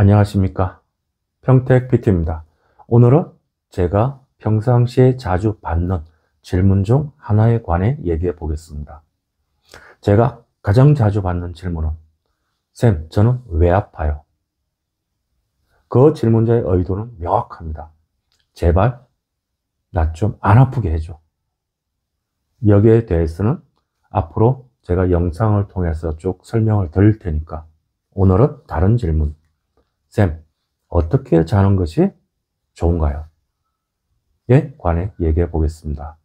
안녕하십니까. 평택 PT입니다. 오늘은 제가 평상시에 자주 받는 질문 중 하나에 관해 얘기해 보겠습니다. 제가 가장 자주 받는 질문은 쌤, 저는 왜 아파요? 그 질문자의 의도는 명확합니다. 제발 나 좀 안 아프게 해줘. 여기에 대해서는 앞으로 제가 영상을 통해서 쭉 설명을 드릴 테니까 오늘은 다른 질문. 쌤, 어떻게 자는 것이 좋은가요? 에 관해 얘기해 보겠습니다.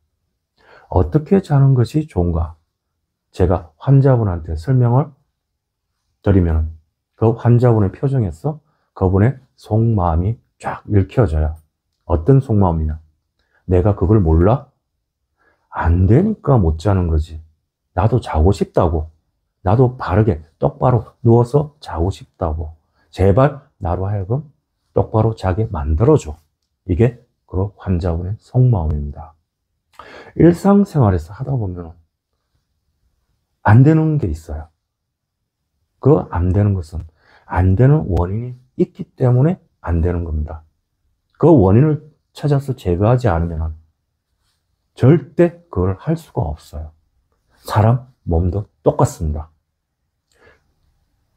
어떻게 자는 것이 좋은가? 제가 환자분한테 설명을 드리면 그 환자분의 표정에서 그분의 속마음이 쫙 읽혀져요. 어떤 속마음이냐? 내가 그걸 몰라? 안 되니까 못 자는 거지. 나도 자고 싶다고. 나도 바르게 똑바로 누워서 자고 싶다고. 제발 나로 하여금 똑바로 자게 만들어줘. 이게 그 환자분의 속마음입니다. 일상생활에서 하다 보면 안 되는 게 있어요. 그 안 되는 것은 안 되는 원인이 있기 때문에 안 되는 겁니다. 그 원인을 찾아서 제거하지 않으면 절대 그걸 할 수가 없어요. 사람 몸도 똑같습니다.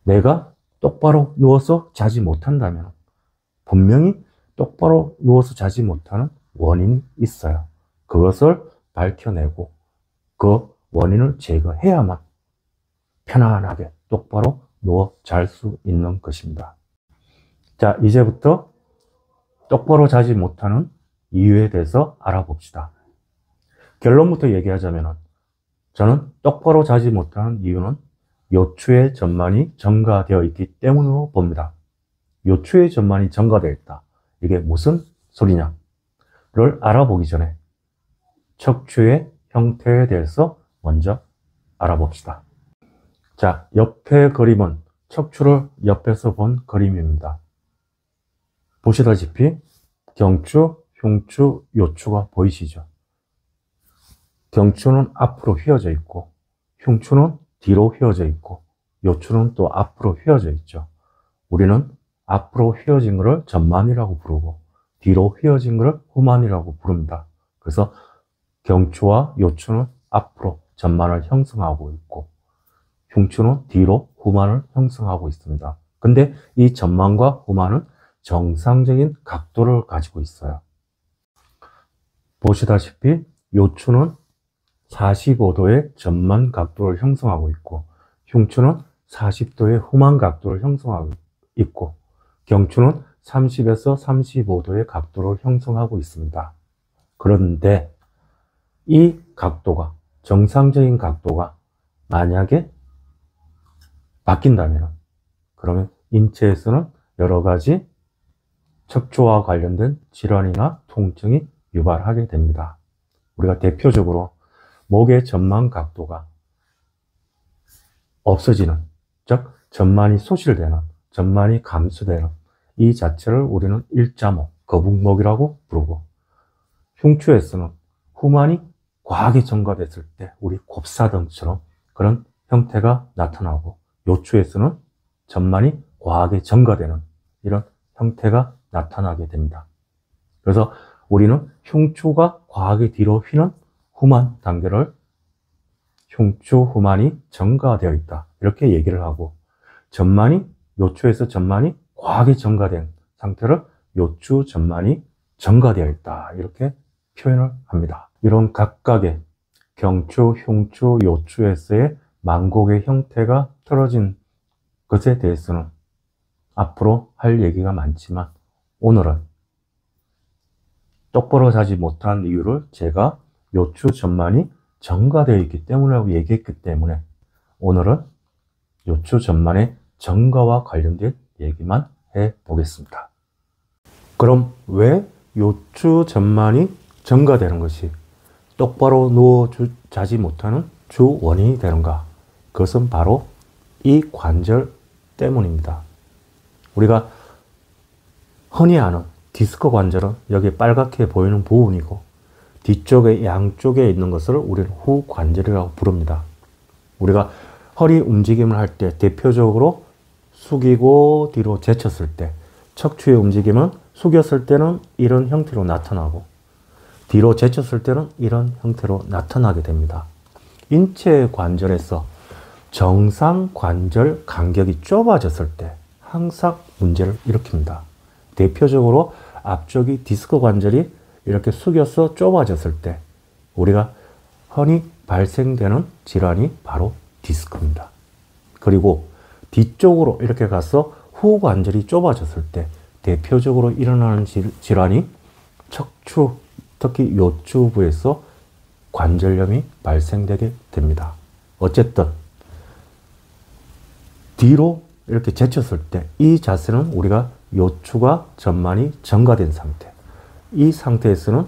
내가 똑바로 누워서 자지 못한다면 분명히 똑바로 누워서 자지 못하는 원인이 있어요. 그것을 밝혀내고 그 원인을 제거해야만 편안하게 똑바로 누워 잘 수 있는 것입니다. 자, 이제부터 똑바로 자지 못하는 이유에 대해서 알아봅시다. 결론부터 얘기하자면 저는 똑바로 자지 못하는 이유는 요추의 전만이 증가되어 있기 때문으로 봅니다. 요추의 전만이 증가되어 있다. 이게 무슨 소리냐를 알아보기 전에 척추의 형태에 대해서 먼저 알아봅시다. 자, 옆의 그림은 척추를 옆에서 본 그림입니다. 보시다시피 경추, 흉추, 요추가 보이시죠? 경추는 앞으로 휘어져 있고 흉추는 뒤로 휘어져 있고 요추는 또 앞으로 휘어져 있죠. 우리는 앞으로 휘어진 것을 전만이라고 부르고 뒤로 휘어진 것을 후만이라고 부릅니다. 그래서 경추와 요추는 앞으로 전만을 형성하고 있고 흉추는 뒤로 후만을 형성하고 있습니다. 근데 이 전만과 후만은 정상적인 각도를 가지고 있어요. 보시다시피 요추는 45도의 전만 각도를 형성하고 있고 흉추는 40도의 후만 각도를 형성하고 있고 경추는 30에서 35도의 각도를 형성하고 있습니다. 그런데 이 각도가 정상적인 각도가 만약에 바뀐다면 그러면 인체에서는 여러 가지 척추와 관련된 질환이나 통증이 유발하게 됩니다. 우리가 대표적으로 목의 전만 각도가 없어지는, 즉 전만이 소실되는, 전만이 감소되는 이 자체를 우리는 일자목, 거북목이라고 부르고 흉추에서는 후만이 과하게 증가됐을 때 우리 곱사등처럼 그런 형태가 나타나고 요추에서는 전만이 과하게 증가되는 이런 형태가 나타나게 됩니다. 그래서 우리는 흉추가 과하게 뒤로 휘는 후만 단계를 흉추 후만이 증가되어 있다 이렇게 얘기를 하고 전만이 요추에서 전만이 과하게 증가된 상태를 요추 전만이 증가되어 있다 이렇게 표현을 합니다. 이런 각각의 경추, 흉추, 요추에서의 만곡의 형태가 틀어진 것에 대해서는 앞으로 할 얘기가 많지만 오늘은 똑바로 자지 못한 이유를 제가 요추 전만이 증가되어 있기 때문이라고 얘기했기 때문에 오늘은 요추 전만의 증가와 관련된 얘기만 해보겠습니다. 그럼 왜 요추 전만이 증가되는 것이 똑바로 누워 자지 못하는 주 원인이 되는가? 그것은 바로 이 관절 때문입니다. 우리가 흔히 아는 디스크 관절은 여기 빨갛게 보이는 부분이고 뒤쪽에 양쪽에 있는 것을 우리는 후관절이라고 부릅니다. 우리가 허리 움직임을 할 때 대표적으로 숙이고 뒤로 제쳤을 때 척추의 움직임은 숙였을 때는 이런 형태로 나타나고 뒤로 제쳤을 때는 이런 형태로 나타나게 됩니다. 인체 관절에서 정상 관절 간격이 좁아졌을 때 항상 문제를 일으킵니다. 대표적으로 앞쪽이 디스크 관절이 이렇게 숙여서 좁아졌을 때 우리가 흔히 발생되는 질환이 바로 디스크입니다. 그리고 뒤쪽으로 이렇게 가서 후 관절이 좁아졌을 때 대표적으로 일어나는 질환이 척추, 특히 요추부에서 관절염이 발생되게 됩니다. 어쨌든 뒤로 이렇게 제쳤을 때 이 자세는 우리가 요추가 전만이 전가된 상태. 이 상태에서는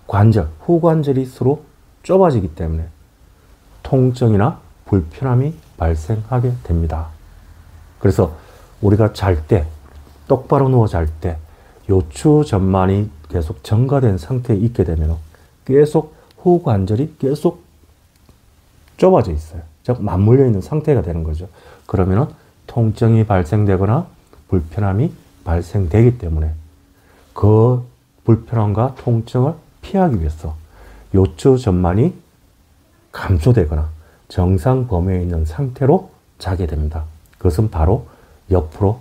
관절, 후관절이 서로 좁아지기 때문에 통증이나 불편함이 발생하게 됩니다. 그래서 우리가 잘 때, 똑바로 누워 잘 때 요추 전만이 계속 전가된 상태에 있게 되면 계속 후관절이 계속 좁아져 있어요. 즉 맞물려 있는 상태가 되는 거죠. 그러면 통증이 발생되거나 불편함이 발생되기 때문에 그 불편함과 통증을 피하기 위해서 요추 전만이 감소되거나 정상 범위에 있는 상태로 자게 됩니다. 그것은 바로 옆으로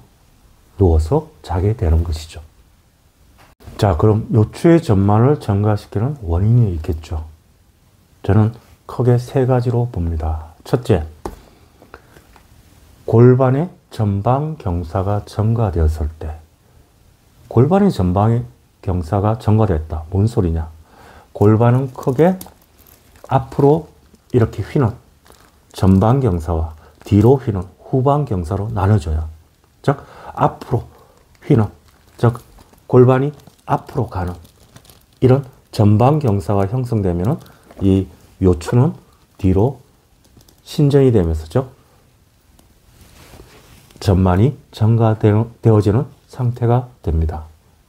누워서 자게 되는 것이죠. 자, 그럼 요추의 전만을 증가시키는 원인이 있겠죠. 저는 크게 세 가지로 봅니다. 첫째, 골반의 전방 경사가 증가되었을 때. 골반의 전방 경사가 증가됐다. 뭔 소리냐? 골반은 크게 앞으로 이렇게 휘는 전방 경사와 뒤로 휘는 후방 경사로 나눠져요. 즉 앞으로 휘는, 즉 골반이 앞으로 가는 이런 전방 경사가 형성되면 이 요추는 뒤로 신전이 되면서 즉 전만이 증가되어지는 상태가 됩니다.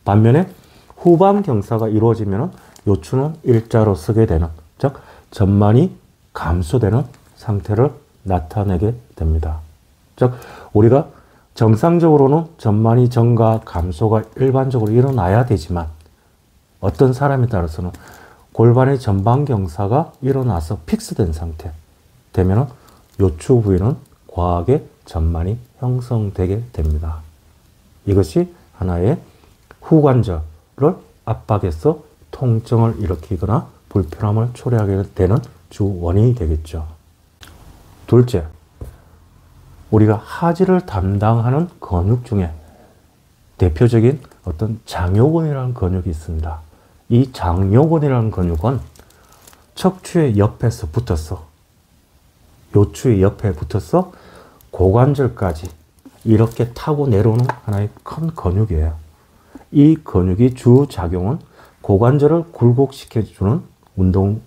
반면에 후방 경사가 이루어지면 요추는 일자로 서게 되는, 즉 전만이 감소되는 상태를 나타내게 됩니다. 즉 우리가 정상적으로는 전만이 증가, 감소가 일반적으로 일어나야 되지만 어떤 사람에 따라서는 골반의 전방 경사가 일어나서 픽스된 상태 되면 요추 부위는 과하게 전만이 형성되게 됩니다. 이것이 하나의 후관절을 압박해서 통증을 일으키거나 불편함을 초래하게 되는 주 원인이 되겠죠. 둘째, 우리가 하지를 담당하는 근육 중에 대표적인 어떤 장요근이라는 근육이 있습니다. 이 장요근이라는 근육은 척추의 옆에서 붙어서 요추의 옆에 붙어서 고관절까지 이렇게 타고 내려오는 하나의 큰 근육이에요. 이 근육이 주 작용은 고관절을 굴곡시켜주는 운동을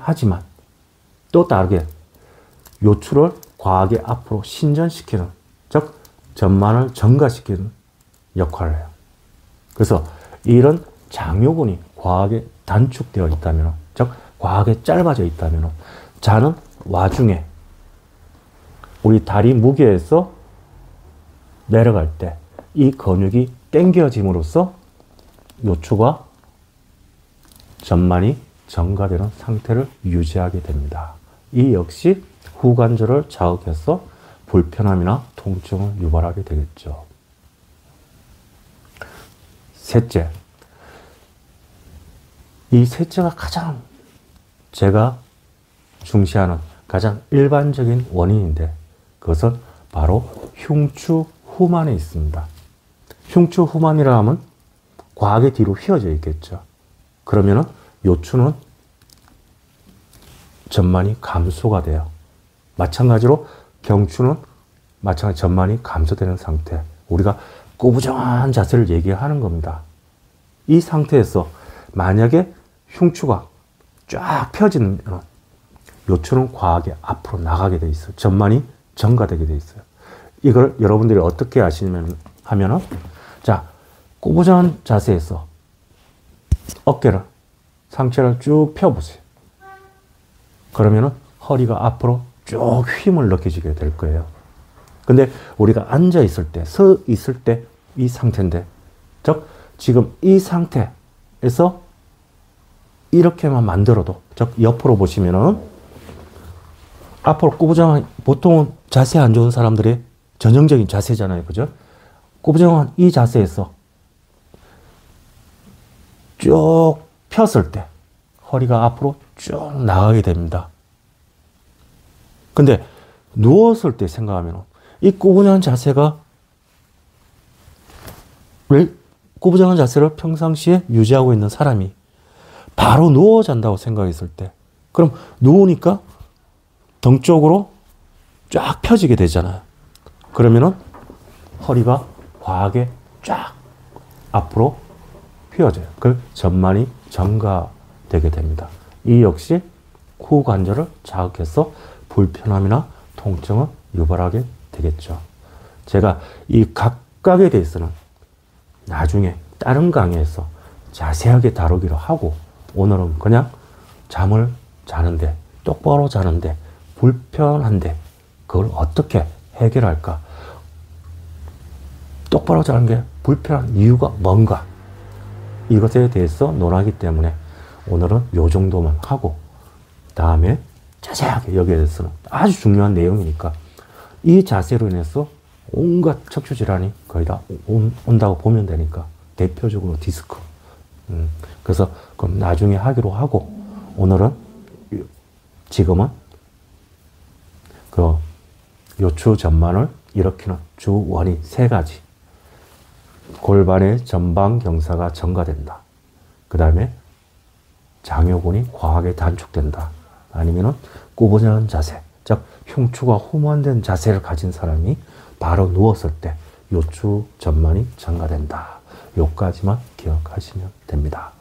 하지만 또 다르게 요추를 과하게 앞으로 신전시키는, 즉 전만을 증가시키는 역할을 해요. 그래서 이런 장요근이 과하게 단축되어 있다면, 즉 과하게 짧아져 있다면 자는 와중에 우리 다리 무게에서 내려갈 때 이 근육이 당겨짐으로써 요추가 전만이 증가되는 상태를 유지하게 됩니다. 이 역시 후관절을 자극해서 불편함이나 통증을 유발하게 되겠죠. 셋째, 이 셋째가 가장 제가 중시하는 가장 일반적인 원인인데 그것은 바로 흉추 후만에 있습니다. 흉추 후만이라 하면 과하게 뒤로 휘어져 있겠죠. 그러면 요추는 전만이 감소가 돼요. 마찬가지로 경추는 마찬가지 전만이 감소되는 상태. 우리가 꾸부정한 자세를 얘기하는 겁니다. 이 상태에서 만약에 흉추가 쫙 펴지면 요추는 과하게 앞으로 나가게 돼 있어요. 전만이 증가되게 돼 있어요. 이걸 여러분들이 어떻게 하시냐면 자, 꾸부정한 자세에서 어깨를, 상체를 쭉 펴보세요. 그러면 허리가 앞으로 쭉 힘을 느껴지게 될 거예요. 근데 우리가 앉아 있을 때, 서 있을 때 이 상태인데, 즉 지금 이 상태에서 이렇게만 만들어도, 즉 옆으로 보시면은 앞으로 꾸부정한, 보통은 자세 안 좋은 사람들의 전형적인 자세잖아요. 그죠? 꾸부정한 이 자세에서 쭉 폈을 때 허리가 앞으로 쭉 나가게 됩니다. 근데 누웠을 때 생각하면 이 꾸부정한 자세가, 꾸부정한 자세를 평상시에 유지하고 있는 사람이 바로 누워 잔다고 생각했을 때, 그럼 누우니까 등 쪽으로 쫙 펴지게 되잖아요. 그러면은 허리가 과하게 쫙 앞으로 휘어져요. 그 전만이 전가되게 됩니다. 이 역시 후관절을 자극해서 불편함이나 통증을 유발하게 되겠죠. 제가 이 각각에 대해서는 나중에 다른 강의에서 자세하게 다루기로 하고, 오늘은 그냥 잠을 자는데, 똑바로 자는데 불편한데 그걸 어떻게 해결할까? 똑바로 자는 게 불편한 이유가 뭔가? 이것에 대해서 논하기 때문에 오늘은 요 정도만 하고, 다음에 자세하게 여기에 대해서는 아주 중요한 내용이니까, 이 자세로 인해서 온갖 척추 질환이 거의 다 온다고 보면 되니까, 대표적으로 디스크. 그래서 그럼 나중에 하기로 하고, 오늘은 지금은 그 요추 전만을 일으키는 주 원인 3가지. 골반의 전방 경사가 전가된다. 그 다음에 장요근이 과하게 단축된다. 아니면은 꾸부정한 자세, 즉 흉추가 후만된 자세를 가진 사람이 바로 누웠을 때 요추 전만이 전가된다. 요까지만 기억하시면 됩니다.